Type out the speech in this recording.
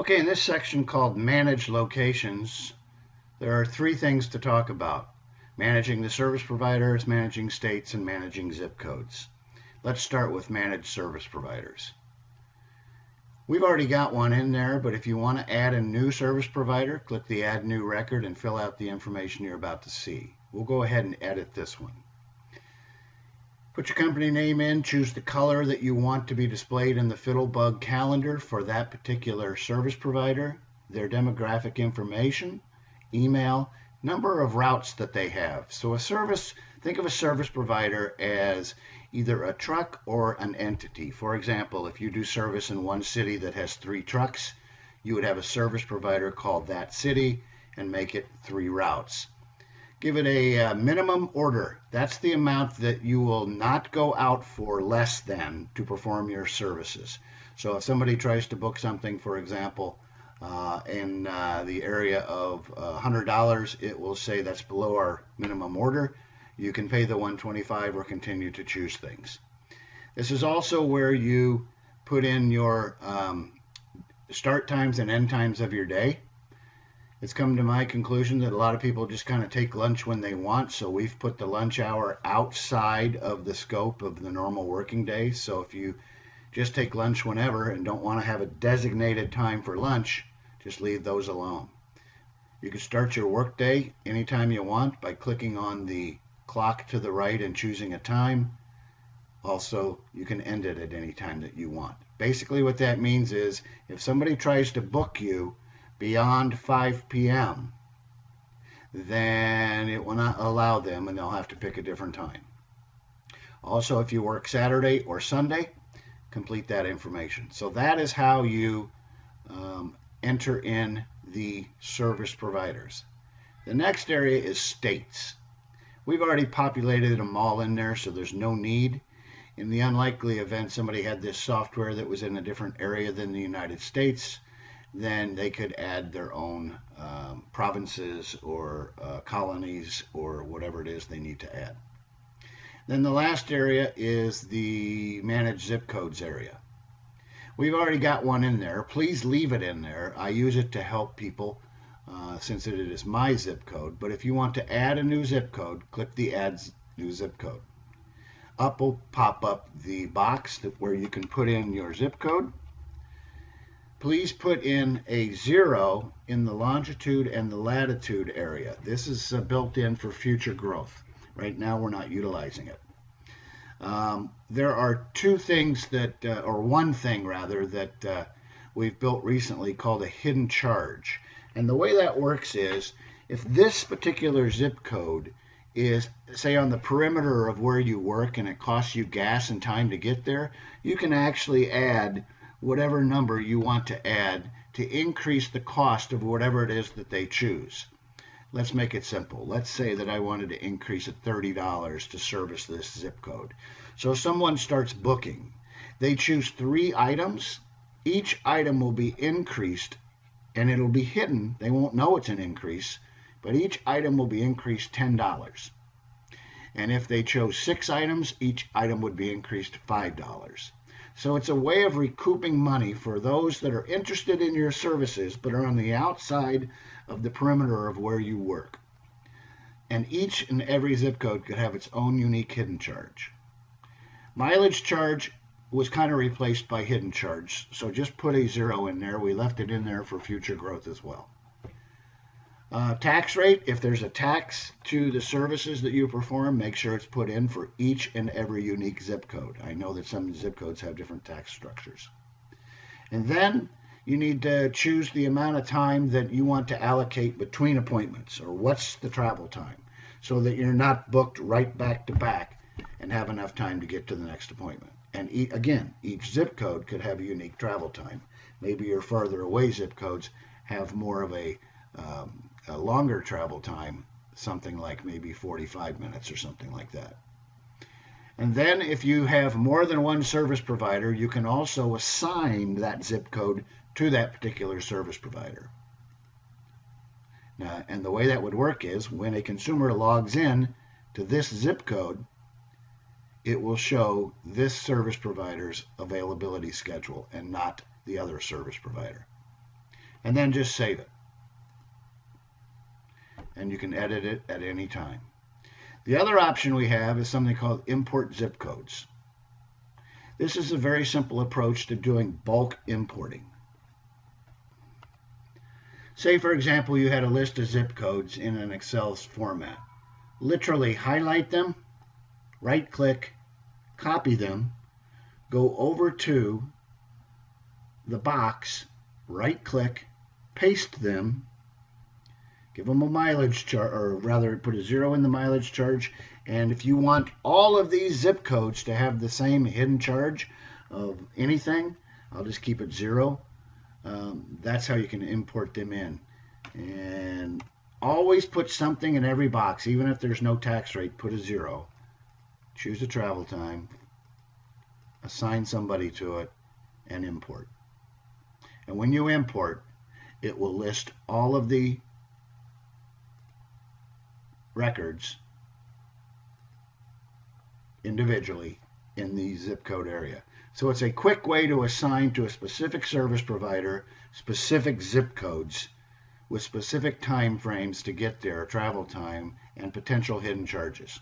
Okay, in this section called Manage Locations, there are three things to talk about: managing the service providers, managing states, and managing zip codes. Let's start with managed service providers. We've already got one in there, but if you want to add a new service provider, click the Add New Record and fill out the information you're about to see. We'll go ahead and edit this one. Put your company name in, choose the color that you want to be displayed in the FittleBug calendar for that particular service provider, their demographic information, email, number of routes that they have. So think of a service provider as either a truck or an entity. For example, if you do service in one city that has 3 trucks, you would have a service provider called that city and make it 3 routes. Give it a minimum order. That's the amount that you will not go out for less than to perform your services. So if somebody tries to book something, for example, in the area of $100, it will say that's below our minimum order. You can pay the $125 or continue to choose things. This is also where you put in your start times and end times of your day. It's come to my conclusion that a lot of people just kind of take lunch when they want, so we've put the lunch hour outside of the scope of the normal working day. So if you just take lunch whenever and don't want to have a designated time for lunch, just leave those alone. You can start your workday anytime you want by clicking on the clock to the right and choosing a time. Also, you can end it at any time that you want. Basically what that means is if somebody tries to book you beyond 5 p.m., then it will not allow them and they'll have to pick a different time. Also, if you work Saturday or Sunday, complete that information. So that is how you enter in the service providers. The next area is states. We've already populated them all in there, so there's no need. In the unlikely event somebody had this software that was in a different area than the United States, then they could add their own provinces or colonies or whatever it is they need to add. Then the last area is the managed zip codes area. We've already got one in there. Please leave it in there. I use it to help people since it is my zip code. But if you want to add a new zip code, click the Add New Zip Code. Up will pop up the box where you can put in your zip code. Please put in a 0 in the longitude and the latitude area. This is built in for future growth. Right now we're not utilizing it. There are two things that, or one thing rather, that we've built recently called a hidden charge. And the way that works is if this particular zip code is, say, on the perimeter of where you work and it costs you gas and time to get there, you can actually add whatever number you want to add to increase the cost of whatever it is that they choose. Let's make it simple. Let's say that I wanted to increase it $30 to service this zip code. So someone starts booking. They choose 3 items. Each item will be increased and it'll be hidden. They won't know it's an increase, but each item will be increased $10. And if they chose 6 items, each item would be increased $5. So it's a way of recouping money for those that are interested in your services but are on the outside of the perimeter of where you work. And each and every zip code could have its own unique hidden charge. Mileage charge was kind of replaced by hidden charge, so just put a 0 in there. We left it in there for future growth as well. Tax rate, if there's a tax to the services that you perform, make sure it's put in for each and every unique zip code. I know that some zip codes have different tax structures. And then you need to choose the amount of time that you want to allocate between appointments, or what's the travel time, so that you're not booked right back to back and have enough time to get to the next appointment. And again, each zip code could have a unique travel time. Maybe your farther away zip codes have more of a longer travel time, something like maybe 45 minutes or something like that. And then if you have more than one service provider, you can also assign that zip code to that particular service provider. Now, and the way that would work is when a consumer logs in to this zip code, it will show this service provider's availability schedule and not the other service provider. and then just save it. And you can edit it at any time. The other option we have is something called import zip codes. This is a very simple approach to doing bulk importing. Say, for example, you had a list of zip codes in an Excel format. Literally highlight them, right-click, copy them, go over to the box, right-click, paste them, give them a mileage charge, or rather put a 0 in the mileage charge, and if you want all of these zip codes to have the same hidden charge of anything, I'll just keep it 0. That's how you can import them in. And always put something in every box, even if there's no tax rate, put a 0. Choose a travel time, assign somebody to it, and import. And when you import, it will list all of the records individually in the zip code area. So it's a quick way to assign to a specific service provider specific zip codes with specific time frames to get there, travel time, and potential hidden charges.